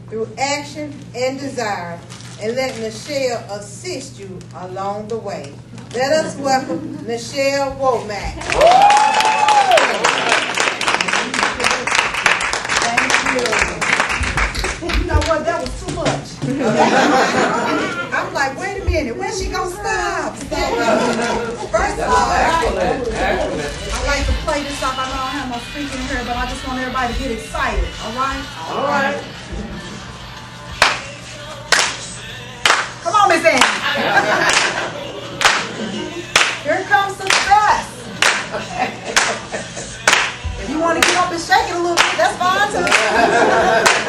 through action and desire, and let Nichelle assist you along the way. Let us welcome Nichelle Womack. Thank you. You know what? That was too much. I'm like, wait a minute, when's she gonna stop? First of all, excellent. I like to play this off. I know I don't have no speaking here, but I just want everybody to get excited. All right? All right. Come on, Miss Annie. Here comes success. If you want to get up and shake it a little bit, that's fine too.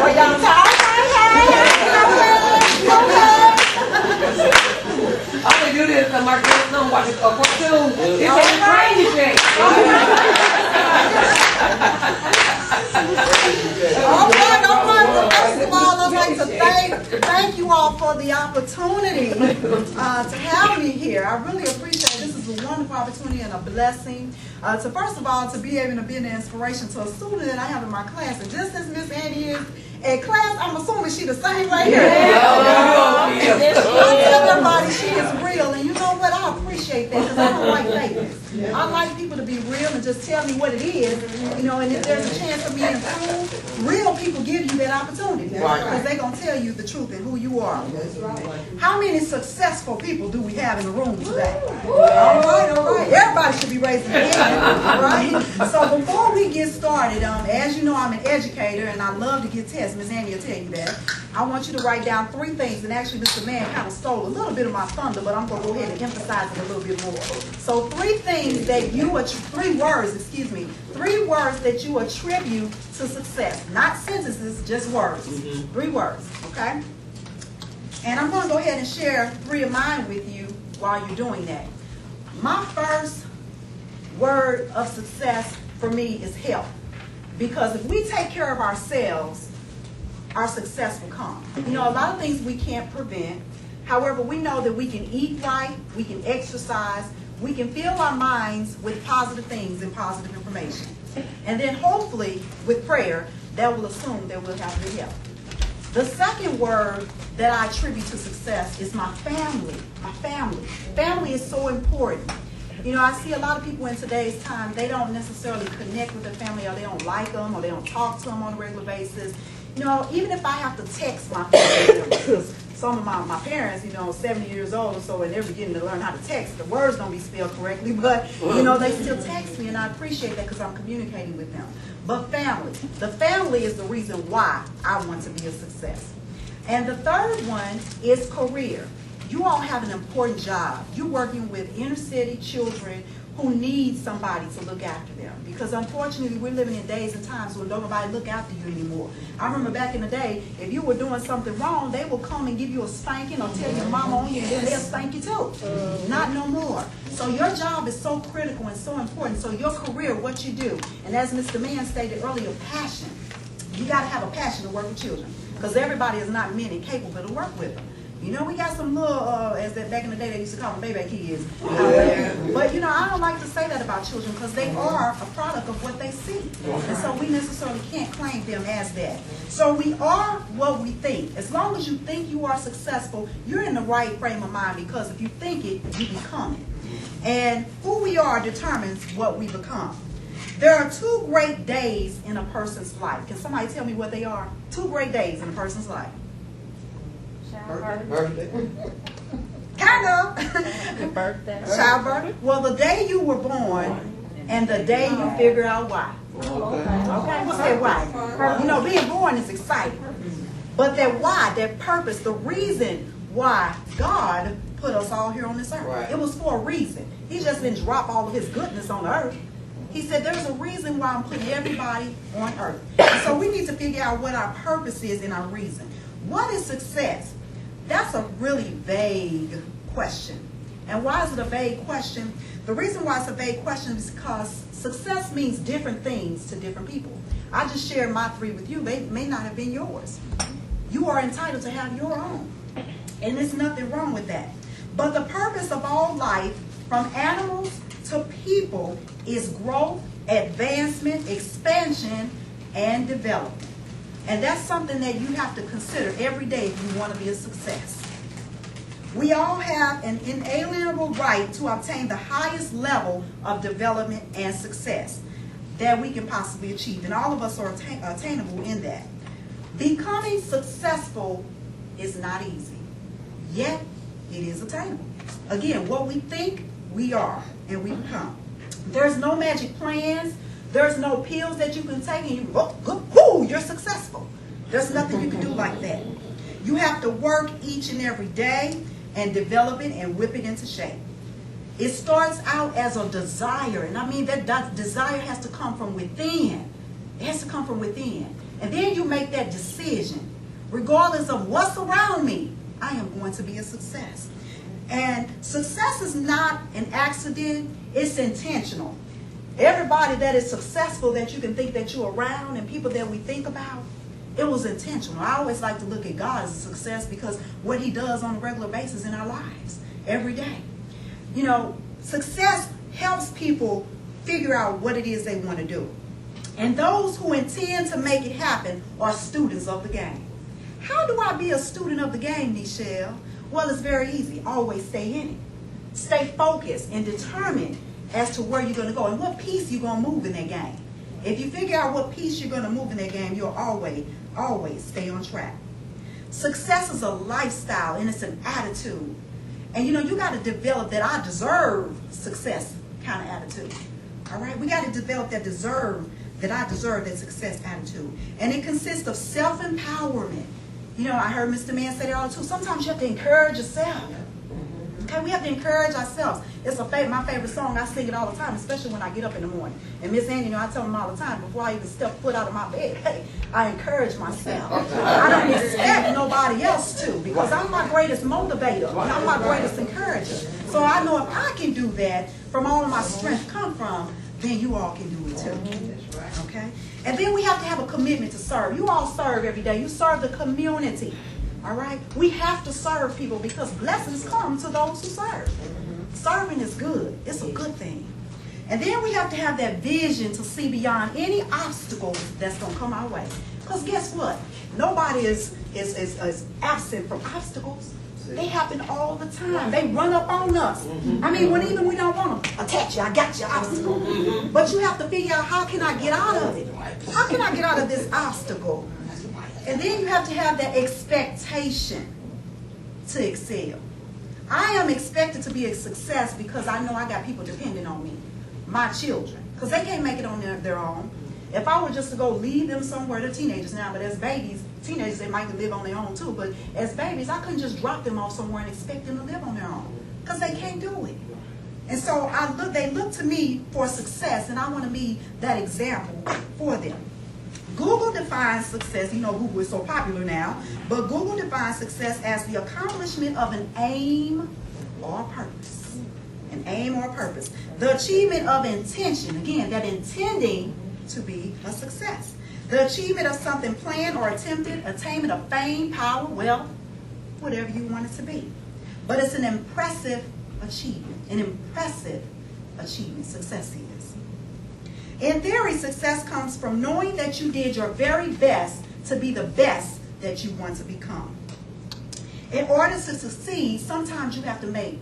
Or y'all tired? I'm gonna do this because my grandson watches a cartoon. It's a crazy thing. All right. Well, first of all, I'd like to thank you all for the opportunity to have me here. I really appreciate it. This is a wonderful opportunity and a blessing. So first of all, to be able to be an inspiration to a student that I have in my class. And just as Miss Annie is in class, I'm assuming she's the same right here. I tell everybody she is real, and you know what? I appreciate that because I don't like fakeness. I like people to be real and just tell me what it is, you know, and if there's a chance for me to improve, real people give you that opportunity because they're going to tell you the truth and who you are. How many successful people do we have in the room today? All right. Everybody should be raising their hand, all right? So before we get started, as you know, I'm an educator and I love to get tests. Ms. Annie will tell you that. I want you to write down 3 things, and actually Mr. Man kind of stole a little bit of my thunder, but I'm going to go ahead and emphasize it a little bit more. So 3 things that you, 3 words that you attribute to success. Not sentences, just words. 3 words, okay? And I'm going to go ahead and share 3 of mine with you while you're doing that. My first word of success for me is health. Because if we take care of ourselves, our success will come. You know, a lot of things we can't prevent. However, we know that we can eat right, we can exercise, we can fill our minds with positive things and positive information. And then hopefully, with prayer, that will assume that we'll have good health. The second word that I attribute to success is my family. My family. Family is so important. You know, I see a lot of people in today's time, they don't necessarily connect with their family, or they don't like them, or they don't talk to them on a regular basis. You know, even if I have to text my family members, some of my parents, you know, 70 years old or so, and they're beginning to learn how to text. The words don't be spelled correctly, but, you know, they still text me, and I appreciate that because I'm communicating with them. But family. The family is the reason why I want to be a success. And the third one is career. You all have an important job. You're working with inner city children who need somebody to look after them. Because unfortunately, we're living in days and times when don't nobody look after you anymore. I remember back in the day, if you were doing something wrong, they would come and give you a spanking or tell your mama on you, and then they'll spank you too. Not no more. So your job is so critical and so important. So your career, what you do, and as Mr. Mann stated earlier, passion. You got to have a passion to work with children. Because everybody is not meant and capable to work with them. You know, we got some little, as that back in the day they used to call them baby kids. But, you know, I don't like to say that about children because they are a product of what they see. And so we necessarily can't claim them as that. So we are what we think. As long as you think you are successful, you're in the right frame of mind because if you think it, you become it. And who we are determines what we become. There are 2 great days in a person's life. Can somebody tell me what they are? 2 great days in a person's life. Birthday. Kind of. Birthday. Childbirth. Well, the day you were born and the day you figure out why. Okay, what's that why? You know, being born is exciting. But that why, that purpose, the reason why God put us all here on this earth. Right. It was for a reason. He just didn't drop all of his goodness on the earth. He said there's a reason why I'm putting everybody on earth. And so we need to figure out what our purpose is and our reason. What is success? That's a really vague question. And why is it a vague question? The reason why it's a vague question is because success means different things to different people. I just shared my 3 with you. They may not have been yours. You are entitled to have your own. And there's nothing wrong with that. But the purpose of all life, from animals to people, is growth, advancement, expansion, and development. And that's something that you have to consider every day if you want to be a success. We all have an inalienable right to obtain the highest level of development and success that we can possibly achieve. And all of us are attainable in that. Becoming successful is not easy, yet it is attainable. Again, what we think, we are, and we become. There's no magic plans. There's no pills that you can take and you're successful. There's nothing you can do like that. You have to work each and every day and develop it and whip it into shape. It starts out as a desire, and I mean that desire has to come from within. It has to come from within. And then you make that decision. Regardless of what's around me, I am going to be a success. And success is not an accident, it's intentional. Everybody that is successful that you can think that you're around and people that we think about, it was intentional. I always like to look at God as a success because what he does on a regular basis in our lives, every day. You know, success helps people figure out what it is they want to do. And those who intend to make it happen are students of the game. How do I be a student of the game, Nichelle? Well, it's very easy. Always stay in it. Stay focused and determined as to where you're going to go and what piece you're going to move in that game. If you figure out what piece you're going to move in that game, you'll always stay on track. Success is a lifestyle and it's an attitude. And you know, you got to develop that I deserve success kind of attitude. All right? We got to develop that I deserve that success attitude. And it consists of self-empowerment. You know, I heard Mr. Mann say that all too. Sometimes you have to encourage yourself. Okay, we have to encourage ourselves. It's my favorite song. I sing it all the time, especially when I get up in the morning. And Miss Annie, you know, I tell them all the time, before I even step foot out of my bed, hey, I encourage myself. I don't expect nobody else to, because I'm my greatest motivator. And I'm my greatest encourager. So I know if I can do that, from all of my strength come from, then you all can do it too. Okay? And then we have to have a commitment to serve. You all serve every day. You serve the community. All right? We have to serve people because blessings come to those who serve. Serving is good. It's a good thing. And then we have to have that vision to see beyond any obstacles that's going to come our way. Because guess what? Nobody is absent from obstacles. They happen all the time. They run up on us. I mean, even we don't want to attack you. I got your obstacle. But you have to figure out, how can I get out of it? How can I get out of this obstacle? And then you have to have that expectation to excel. I am expected to be a success because I know I got people depending on me. My children. Because they can't make it on their own. If I were just to go leave them somewhere, they're teenagers now, but as babies, teenagers, they might live on their own too. But as babies, I couldn't just drop them off somewhere and expect them to live on their own. Because they can't do it. And so they look to me for success, and I want to be that example for them. Google defines success, you know Google is so popular now, but Google defines success as the accomplishment of an aim or purpose. An aim or purpose. The achievement of intention, again, that intending to be a success. The achievement of something planned or attempted, attainment of fame, power, wealth, whatever you want it to be. But it's an impressive achievement. An impressive achievement, success is. In theory, success comes from knowing that you did your very best to be the best that you want to become. In order to succeed, sometimes you have to make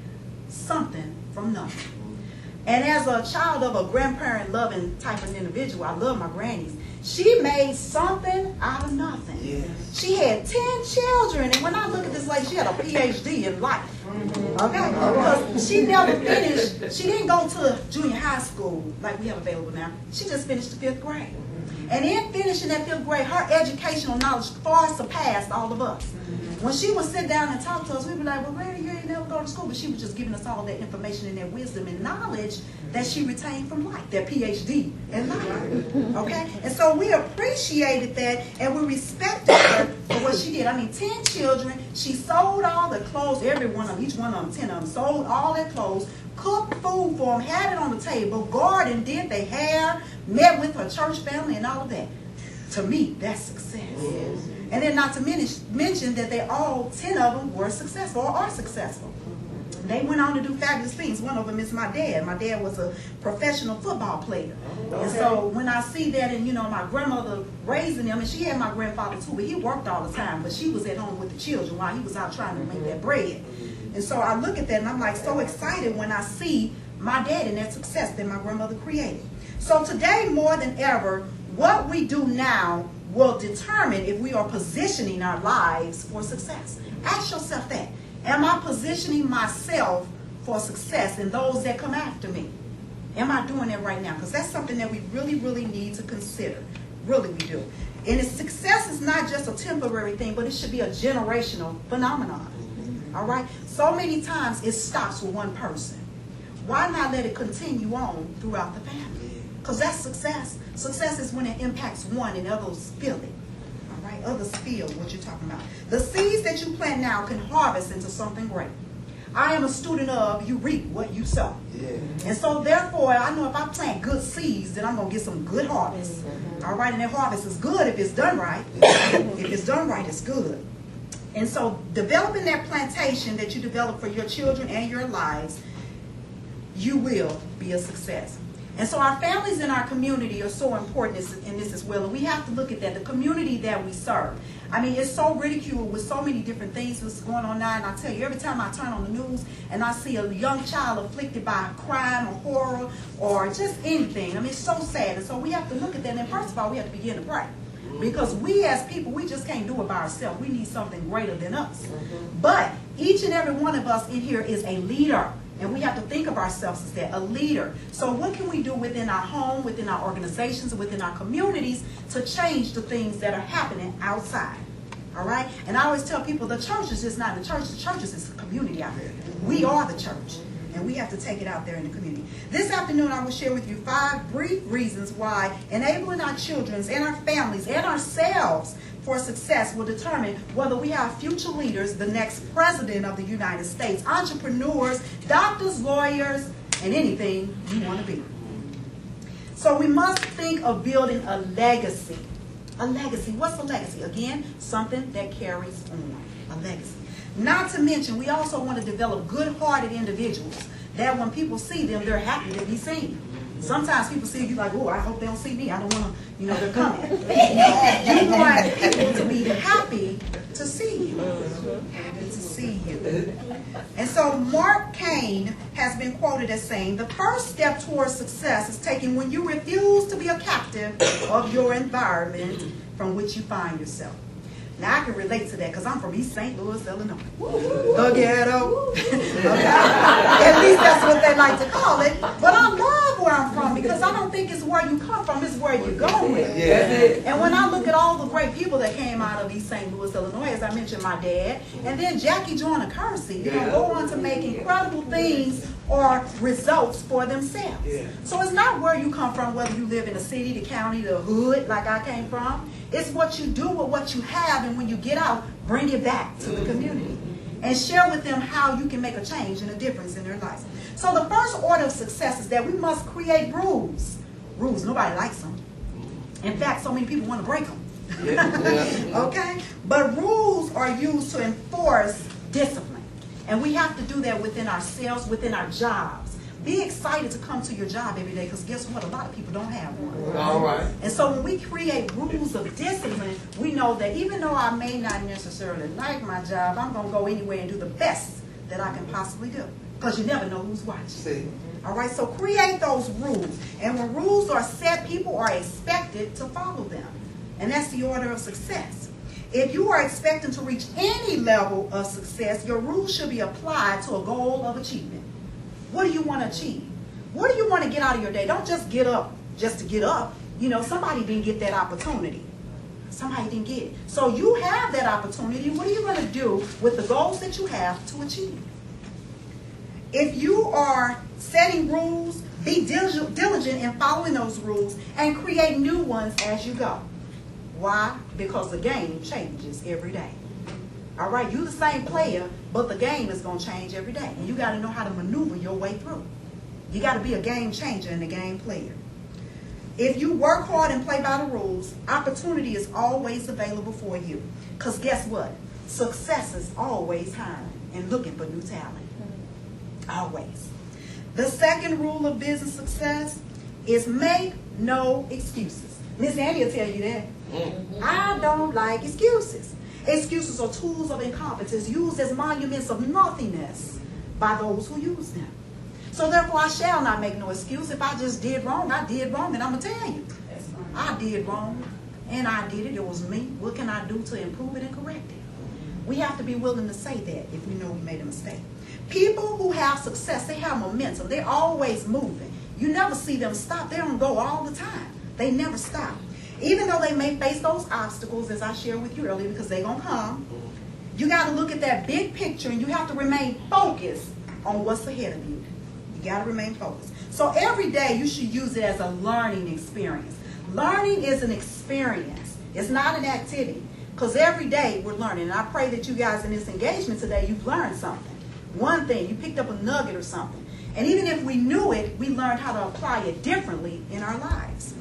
something from nothing. And as a child of a grandparent-loving type of individual, I love my grannies. She made something out of nothing. Yes. She had 10 children, and when I look at this lady, she had a PhD in life. Okay? Because she never finished, she didn't go to junior high school like we have available now. She just finished the 5th grade. And in finishing that 5th grade, her educational knowledge far surpassed all of us. When she would sit down and talk to us, we'd be like, well, Granny, you ain't never go to school. But she was just giving us all that information and that wisdom and knowledge that she retained from life, that PhD in life. Okay? And so we appreciated that, and we respected her for what she did. I mean, 10 children. She sold all the clothes, each one of them, 10 of them, sold all their clothes, cooked food for them, had it on the table, gardened, did their hair, met with her church family and all of that. To me, that's success. Yes. And then not to mention that they all, 10 of them, were successful or are successful. They went on to do fabulous things. One of them is my dad. My dad was a professional football player. Okay. And so when I see that, and my grandmother raising them, and she had my grandfather too, but he worked all the time, but she was at home with the children while he was out trying to make that bread. And so I look at that and I'm like so excited when I see my dad and that success that my grandmother created. So today, more than ever, what we do now will determine if we are positioning our lives for success. Ask yourself that. Am I positioning myself for success and those that come after me? Am I doing that right now? Because that's something that we really, really need to consider. Really, we do. And success is not just a temporary thing, but it should be a generational phenomenon. All right? So many times it stops with one person. Why not let it continue on throughout the family? Because that's success. Success is when it impacts one and others feel it. All right? Others feel what you're talking about. The seeds that you plant now can harvest into something great. I am a student of you reap what you sow. Yeah. And so therefore, I know if I plant good seeds, then I'm going to get some good harvest. All right? And that harvest is good if it's done right. If it's done right, it's good. And so developing that plantation that you develop for your children and your lives, you will be a success. And so our families and our community are so important in this as well. And we have to look at that, the community that we serve. I mean, it's so ridiculed with so many different things that's going on now. And I tell you, every time I turn on the news and I see a young child afflicted by crime or horror or just anything, I mean, it's so sad. And so we have to look at that. And first of all, we have to begin to pray. Because we as people, we just can't do it by ourselves. We need something greater than us. But each and every one of us in here is a leader. And we have to think of ourselves as that, a leader. So what can we do within our home, within our organizations, within our communities to change the things that are happening outside? All right? And I always tell people the church is just not the church. The church is the community out there. We are the church. And we have to take it out there in the community. This afternoon, I will share with you 5 brief reasons why enabling our children and our families and ourselves for success will determine whether we have future leaders, the next president of the United States, entrepreneurs, doctors, lawyers, and anything you want to be. So we must think of building a legacy. A legacy. What's a legacy? Again, something that carries on. A legacy. Not to mention, we also want to develop good-hearted individuals that when people see them, they're happy to be seen. Sometimes people see you like, oh, I hope they don't see me. I don't want to, they're coming. You want people to be happy to see you. To see you. And so Mark Cain has been quoted as saying, the first step towards success is taken when you refuse to be a captive of your environment from which you find yourself. Now, I can relate to that because I'm from East St. Louis, Illinois. The ghetto. Okay. At least that's what they like to call it. But I love where I'm from because I don't think it's where you come from, it's where you're going. Yeah. And when I look at all the great people that came out of East St. Louis, Illinois, as I mentioned, my dad, and then Jackie Joyner Kersey, go on to make incredible things or results for themselves. Yeah. So it's not where you come from, whether you live in the city, the county, the hood, like I came from. It's what you do with what you have, and when you get out, bring it back to the community and share with them how you can make a change and a difference in their lives. So the first order of success is that we must create rules. Rules, nobody likes them. In fact, so many people want to break them. Okay? But rules are used to enforce discipline. And we have to do that within ourselves, within our jobs. Be excited to come to your job every day because guess what? A lot of people don't have one. All right. And so when we create rules of discipline, we know that even though I may not necessarily like my job, I'm going to go anywhere and do the best that I can possibly do because you never know who's watching. See. All right, so create those rules. And when rules are set, people are expected to follow them. And that's the order of success. If you are expecting to reach any level of success, your rules should be applied to a goal of achievement. What do you want to achieve? What do you want to get out of your day? Don't just get up just to get up. Somebody didn't get that opportunity. Somebody didn't get it. So you have that opportunity. What are you going to do with the goals that you have to achieve? If you are setting rules, be diligent in following those rules and create new ones as you go. Why? Because the game changes every day. All right, you're the same player, but the game is going to change every day. And you got to know how to maneuver your way through. You got to be a game changer and a game player. If you work hard and play by the rules, opportunity is always available for you. Because guess what? Success is always hiring and looking for new talent. Always. The second rule of business success is make no excuses. Miss Annie will tell you that. I don't like excuses. Excuses are tools of incompetence used as monuments of nothingness by those who use them. So therefore, I shall not make no excuse. If I just did wrong, I did wrong, and I'm going to tell you. I did wrong, and I did it. It was me. What can I do to improve it and correct it? We have to be willing to say that if we know we made a mistake. People who have success, they have momentum. They're always moving. You never see them stop. They don't go all the time. They never stop. Even though they may face those obstacles, as I shared with you earlier, because they're going to come, you got to look at that big picture, and you have to remain focused on what's ahead of you. You got to remain focused. So every day, you should use it as a learning experience. Learning is an experience. It's not an activity, because every day we're learning. And I pray that you guys in this engagement today, you've learned something. One thing, you picked up a nugget or something. And even if we knew it, we learned how to apply it differently in our lives.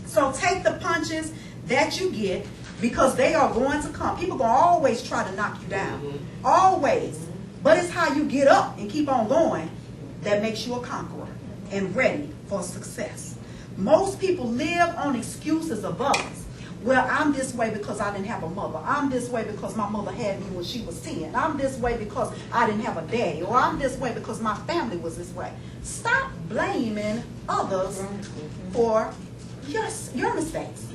So take the punches that you get, because they are going to come. People are going to always try to knock you down. Always. But it's how you get up and keep on going that makes you a conqueror and ready for success. Most people live on excuses of others. Well, I'm this way because I didn't have a mother. I'm this way because my mother had me when she was 10. I'm this way because I didn't have a daddy. Or I'm this way because my family was this way. Stop blaming others for your mistakes.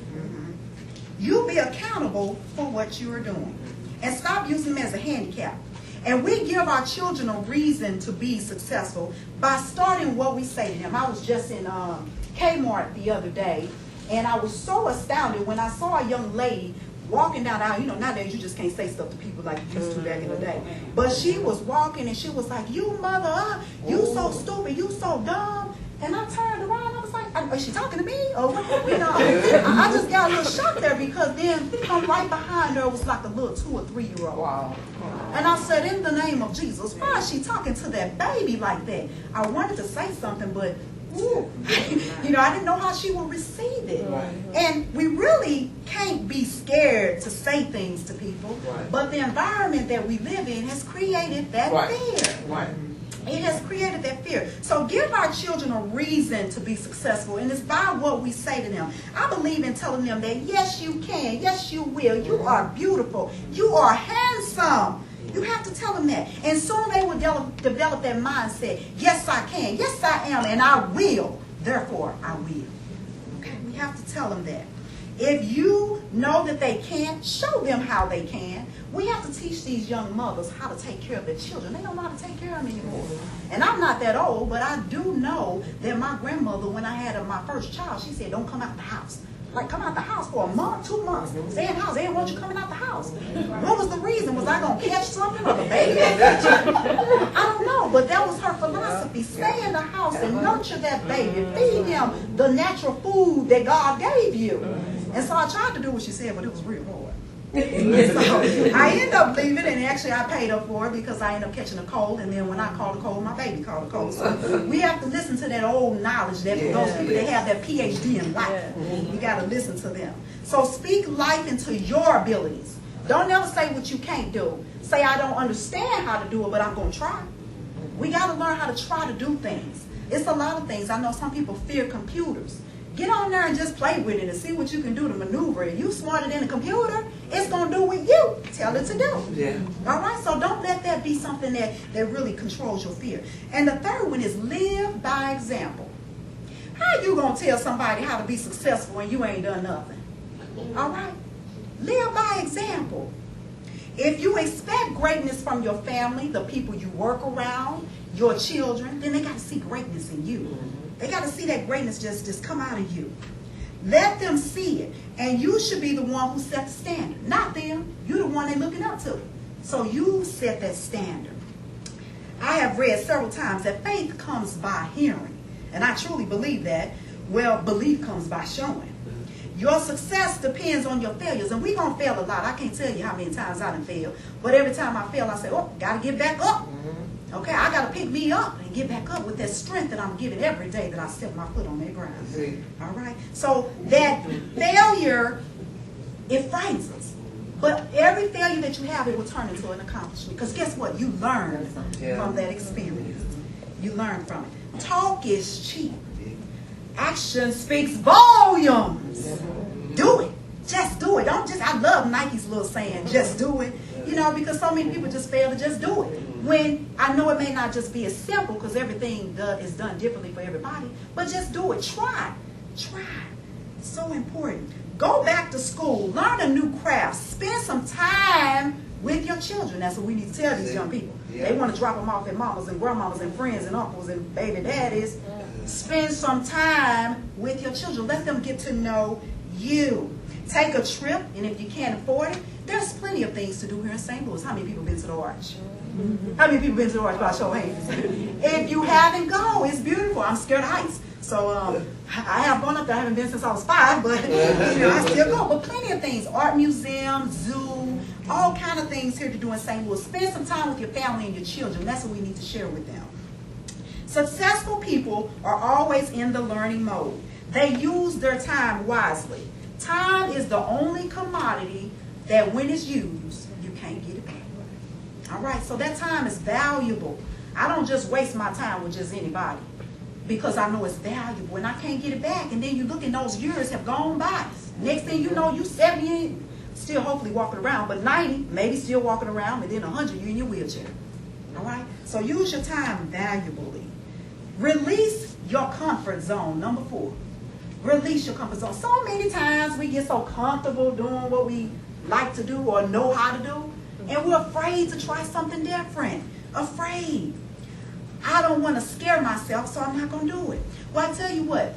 You be accountable for what you are doing. And stop using them as a handicap. And we give our children a reason to be successful by starting what we say to them. I was just in Kmart the other day, and I was so astounded when I saw a young lady walking down the aisle. You know, nowadays you just can't say stuff to people like you used to back in the day. But she was walking, and she was like, "You mother, you so stupid, you so dumb." And I turned around, I was like, "Is she talking to me?" Or what? You know, I just got a little shocked there, because then come right behind her was like a little 2 or 3 year old. Wow. And I said, in the name of Jesus, why is she talking to that baby like that? I wanted to say something, but ooh, you know, I didn't know how she would receive it. Right. And we really can't be scared to say things to people, but the environment that we live in has created that fear. Right. It has created that fear. So give our children a reason to be successful, and it's by what we say to them. I believe in telling them that yes, you can, yes, you will, you are beautiful, you are handsome. You have to tell them that. And soon they will develop that mindset. Yes, I can. Yes, I am. And I will. Therefore, I will. Okay? We have to tell them that. If you know that they can't, show them how they can. We have to teach these young mothers how to take care of their children. They don't know how to take care of them anymore. And I'm not that old, but I do know that my grandmother, when I had my first child, she said, "Don't come out the house." Like, come out the house for a month, 2 months. Stay in the house. They didn't want you coming out the house. What was the reason? Was I going to catch something, or the baby going to catch it? I don't know, but that was her philosophy. Stay in the house and nurture that baby. Feed him the natural food that God gave you. And so I tried to do what she said, but it was real hard. So I ended up leaving, and actually I paid up for it, because I ended up catching a cold, and then when I caught a cold, my baby caught a cold. So we have to listen to that old knowledge, that those people that have that PhD in life. You got to listen to them. So speak life into your abilities. Don't ever say what you can't do. Say, "I don't understand how to do it, but I'm going to try." We got to learn how to try to do things. It's a lot of things. I know some people fear computers. Get on there and just play with it and see what you can do to maneuver it. You smarter than a computer, it's going to do what you tell it to do. Yeah. All right? So don't let that be something that really controls your fear. And the third one is live by example. How you going to tell somebody how to be successful when you ain't done nothing? All right? Live by example. If you expect greatness from your family, the people you work around, your children, then they got to see greatness in you. They got to see that greatness just come out of you. Let them see it. And you should be the one who set the standard. Not them. You're the one they're looking up to. So you set that standard. I have read several times that faith comes by hearing. And I truly believe that. Well, belief comes by showing. Your success depends on your failures. And we're going to fail a lot. I can't tell you how many times I done failed. But every time I fail, I say, "Oh, got to get back up." Okay, I got to pick me up and get back up with that strength that I'm given every day that I step my foot on that ground. All right? So that failure, it frightens us. But every failure that you have, it will turn into an accomplishment. Because guess what? You learned from that experience. you learn from it. Talk is cheap. Action speaks volumes. Do it. Just do it. Don't just, I love Nike's little saying, just do it. You know, because so many people just fail to just do it. When I know it may not just be as simple, because everything is done differently for everybody, but just do it. Try. Try. It's so important. Go back to school. Learn a new craft. Spend some time with your children. That's what we need to tell these young people. They want to drop them off at mamas and grandmamas and friends and uncles and baby daddies. Spend some time with your children. Let them get to know you. Take a trip, and if you can't afford it, there's plenty of things to do here in St. Louis. How many people been to the Arch? How many people been to the Arch? By show of hands. If you haven't, go. It's beautiful. I'm scared of heights. So I have gone up there. I haven't been since I was 5, but I still go. But plenty of things. Art museum, zoo, all kind of things here to do in St. Louis. Spend some time with your family and your children. That's what we need to share with them. Successful people are always in the learning mode. They use their time wisely. Time is the only commodity that when it's used, you can't get it back. All right, so that time is valuable. I don't just waste my time with just anybody because I know it's valuable and I can't get it back. And then you look and those years have gone by. Next thing you know, you 70, still hopefully walking around, but 90, maybe still walking around, and then 100, you in your wheelchair. All right, so use your time valuably. Release your comfort zone, number 4. Release your comfort zone. So many times we get so comfortable doing what we like to do or know how to do, and we're afraid to try something different. Afraid. I don't want to scare myself, so I'm not going to do it. Well, I tell you what,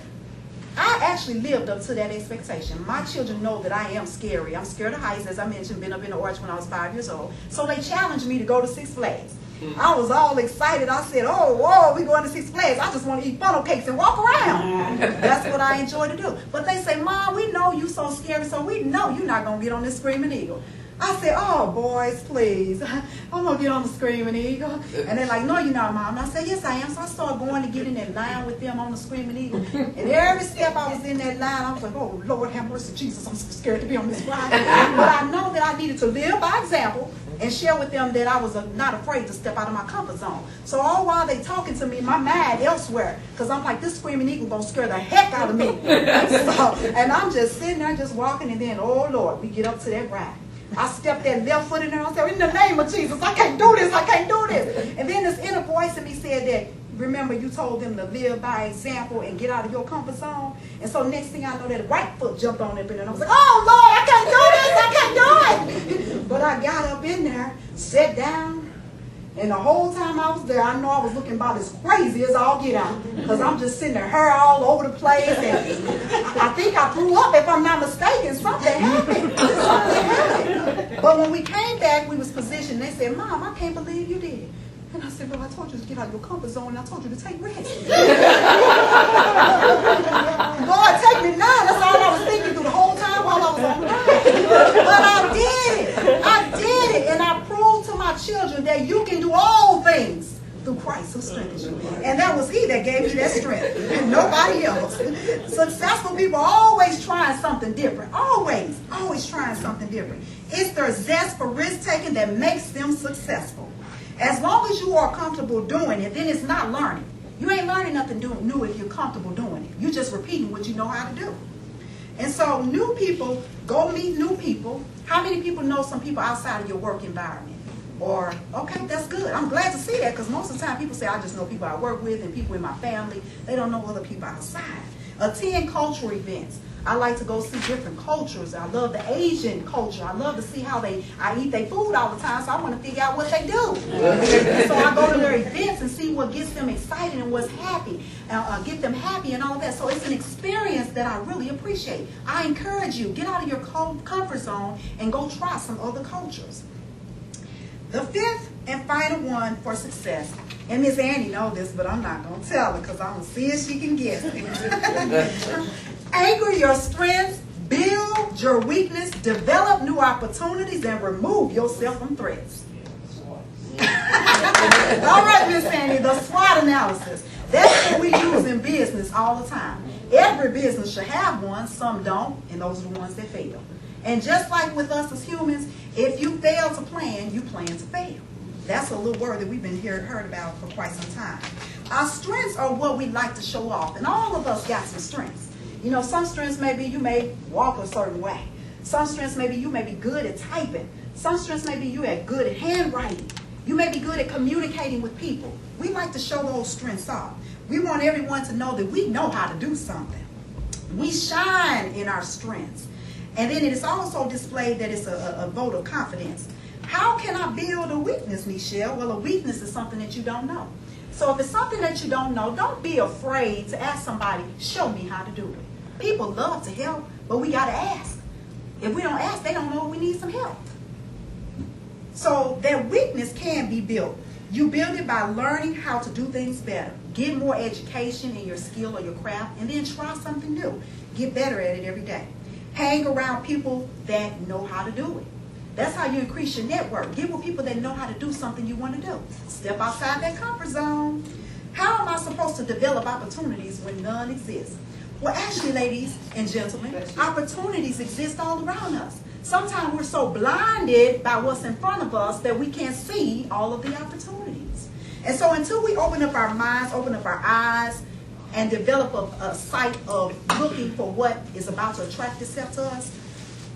I actually lived up to that expectation. My children know that I am scary. I'm scared of heights, as I mentioned, been up in the Arch when I was 5 years old. So they challenged me to go to Six Flags. I was all excited. I said, oh, whoa, we going to Six Flags. I just want to eat funnel cakes and walk around. That's what I enjoy to do. But they say, Mom, we know you so scary, so we know you're not going to get on this Screaming Eagle. I said, oh, boys, please. I'm going to get on the Screaming Eagle. And they're like, no, you're not, Mom. And I said, yes, I am. So I started going to get in that line with them on the Screaming Eagle. And every step I was in that line, I was like, oh, Lord, have mercy, Jesus. I'm so scared to be on this ride. But I know that I needed to live by example and share with them that I was not afraid to step out of my comfort zone. So all while they talking to me, my mind elsewhere, because I'm like, this Screaming Eagle going to scare the heck out of me. And I'm just sitting there, just walking, and then, oh, Lord, we get up to that ride. I stepped that left foot in there, and I said, in the name of Jesus, I can't do this, I can't do this. And then this inner voice in me said that, remember you told them to live by example and get out of your comfort zone. And so next thing I know, that right foot jumped on up in there, and I was like, oh, Lord, I can't do this, I can't do it. But I got up in there, sat down, and the whole time I was there, I know I was looking about as crazy as I'll get out. Because I'm just sitting there, hair all over the place. And I think I threw up, if I'm not mistaken. Something happened. Something happened. But when we came back, we was positioned. They said, Mom, I can't believe you did. And I said, well, I told you to get out of your comfort zone, and I told you to take risks. Lord, take me now. That's all I was thinking through the whole time while I was on the ride. But I did it. I did it. And I proved to my children that you can do all things through Christ who strengthens you. And that was He that gave me that strength, and nobody else. Successful people are always trying something different. Always trying something different. It's their zest for risk-taking that makes them successful. As long as you are comfortable doing it, then it's not learning. You ain't learning nothing new if you're comfortable doing it. You're just repeating what you know how to do. And so new people, go meet new people. How many people know some people outside of your work environment? Or, okay, that's good. I'm glad to see that, because most of the time people say, I just know people I work with and people in my family. They don't know other people outside. Attend cultural events. I like to go see different cultures. I love the Asian culture. I love to see how I eat their food all the time, so I want to figure out what they do. So I go to their events and see what gets them excited and what's happy, get them happy and all that. So it's an experience that I really appreciate. I encourage you, get out of your comfort zone and go try some other cultures. The fifth and final one for success, and Miss Annie knows this, but I'm not going to tell her because I'm going to see if she can guess it. Anchor your strengths, build your weakness, develop new opportunities, and remove yourself from threats. All right, Miss Annie, the SWOT analysis. That's what we use in business all the time. Every business should have one, some don't, and those are the ones that fail. And just like with us as humans, if you fail to plan, you plan to fail. That's a little word that we've been heard about for quite some time. Our strengths are what we like to show off, and all of us got some strengths. You know, some strengths maybe you may walk a certain way. Some strengths maybe you may be good at typing. Some strengths maybe you are good at handwriting. You may be good at communicating with people. We like to show those strengths off. We want everyone to know that we know how to do something. We shine in our strengths. And then it is also displayed that it's a vote of confidence. How can I build a weakness, Nichelle? Well, a weakness is something that you don't know. So if it's something that you don't know, don't be afraid to ask somebody, show me how to do it. People love to help, but we got to ask. If we don't ask, they don't know we need some help. So that weakness can be built. You build it by learning how to do things better. Get more education in your skill or your craft, and then try something new. Get better at it every day. Hang around people that know how to do it. That's how you increase your network. Get with people that know how to do something you want to do. Step outside that comfort zone. How am I supposed to develop opportunities when none exist? Well, actually, ladies and gentlemen, opportunities exist all around us. Sometimes we're so blinded by what's in front of us that we can't see all of the opportunities. And so until we open up our minds, open up our eyes, and develop a sight of looking for what is about to attract itself to us,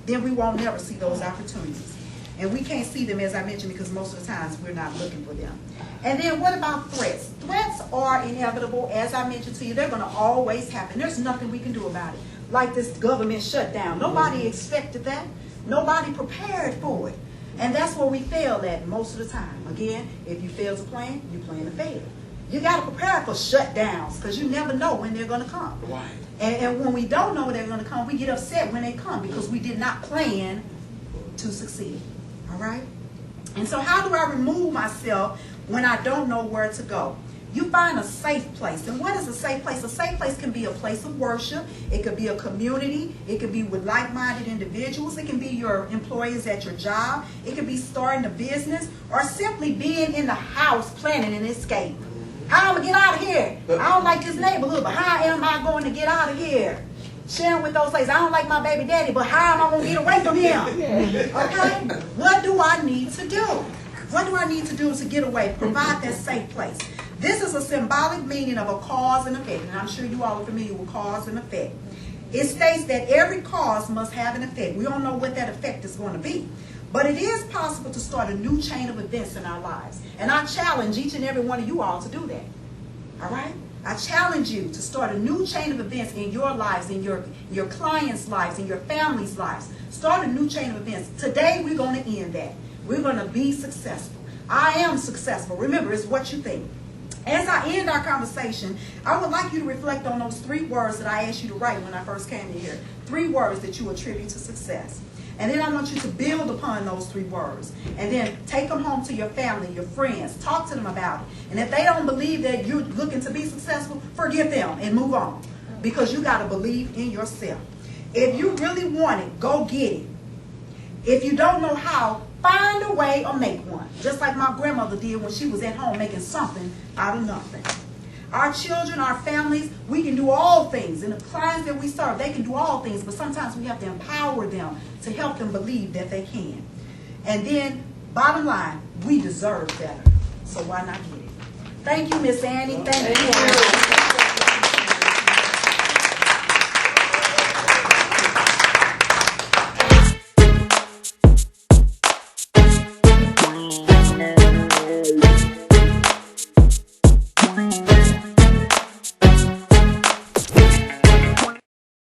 then we won't never see those opportunities. And we can't see them, as I mentioned, because most of the times we're not looking for them. And then what about threats? Threats are inevitable. As I mentioned to you, they're going to always happen. There's nothing we can do about it. Like this government shutdown. Nobody expected that. Nobody prepared for it. And that's where we fail at most of the time. Again, if you fail to plan, you plan to fail. You got to prepare for shutdowns because you never know when they're going to come. Right. And when we don't know when they're going to come, we get upset when they come because we did not plan to succeed. All right? And so how do I remove myself when I don't know where to go? You find a safe place. And what is a safe place? A safe place can be a place of worship. It could be a community. It could be with like-minded individuals. It can be your employees at your job. It could be starting a business or simply being in the house planning an escape. How am I going to get out of here? I don't like this neighborhood, but how am I going to get out of here? Sharing with those ladies, I don't like my baby daddy, but how am I going to get away from him? Okay? What do I need to do? What do I need to do to get away? Provide that safe place. This is a symbolic meaning of a cause and effect, and I'm sure you all are familiar with cause and effect. It states that every cause must have an effect. We don't know what that effect is going to be, but it is possible to start a new chain of events in our lives. And I challenge each and every one of you all to do that. All right? I challenge you to start a new chain of events in your lives, in your clients' lives, in your family's lives. Start a new chain of events. Today, we're going to end that. We're going to be successful. I am successful. Remember, it's what you think. As I end our conversation, I would like you to reflect on those 3 words that I asked you to write when I first came in here. 3 words that you attribute to success. And then I want you to build upon those 3 words. And then take them home to your family, your friends. Talk to them about it. And if they don't believe that you're looking to be successful, forget them and move on. Because you got to believe in yourself. If you really want it, go get it. If you don't know how, find a way or make one. Just like my grandmother did when she was at home making something out of nothing. Our children, our families, we can do all things. And the clients that we serve, they can do all things. But sometimes we have to empower them to help them believe that they can. And then, bottom line, we deserve better. So why not get it? Thank you, Miss Annie. Thank you.